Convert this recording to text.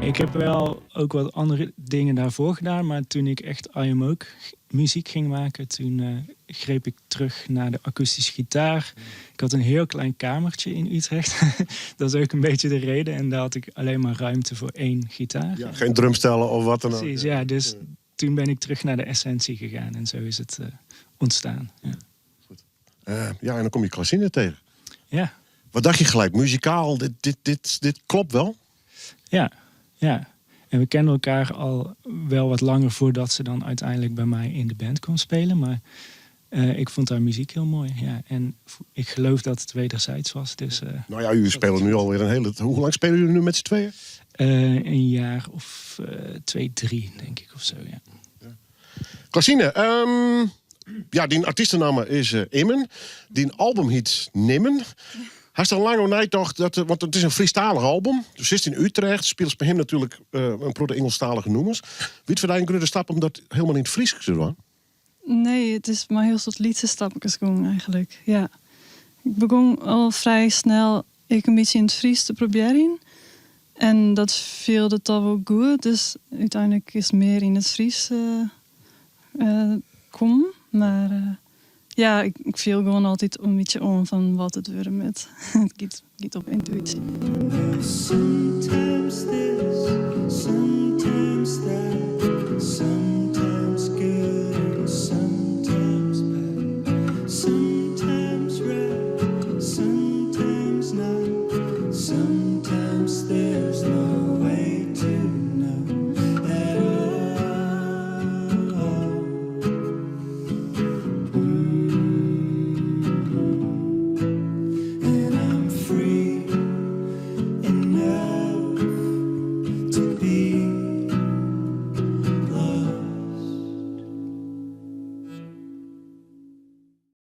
Ik heb wel ook wat andere dingen daarvoor gedaan. Maar toen ik echt I Am Ook muziek ging maken, toen greep ik terug naar de akoestische gitaar. Ik had een heel klein kamertje in Utrecht. Dat is ook een beetje de reden. En daar had ik alleen maar ruimte voor 1 gitaar. Ja, geen drumstellen of wat dan ook. Precies, ja. Dus toen ben ik terug naar de essentie gegaan. En zo is het ontstaan. Ja. Ja, en dan kom je Klasine tegen. Ja. Wat dacht je gelijk? Muzikaal, dit klopt wel? Ja, ja. En we kennen elkaar al wel wat langer voordat ze dan uiteindelijk bij mij in de band kon spelen. Maar ik vond haar muziek heel mooi. Ja. En ik geloof dat het wederzijds was. Dus, Nou ja, jullie spelen nu alweer een hele... Hoe lang spelen jullie nu met z'n tweeën? een jaar of 2, 3, denk ik, of zo, ja. Klasine, ja, die artiestennaam is Immen. Die album heet Nimmen. Hij is dan lang nagedacht, want het is een Friestalig album. Dus is in Utrecht, speelt bij hem natuurlijk een paar Engelstalige noemers. Wie het voor de stap om dat helemaal in het Fries te doen? Nee, het is maar heel soort liedjesstapjes gewoon eigenlijk, ja. Ik begon al vrij snel een beetje in het Fries te proberen. En dat viel de toch wel goed. Dus uiteindelijk is meer in het Fries komen. Maar ja, ik viel gewoon altijd een beetje om van wat het weer met. Het gaat op intuïtie. Sometimes this, sometimes that, sometimes good, sometimes bad.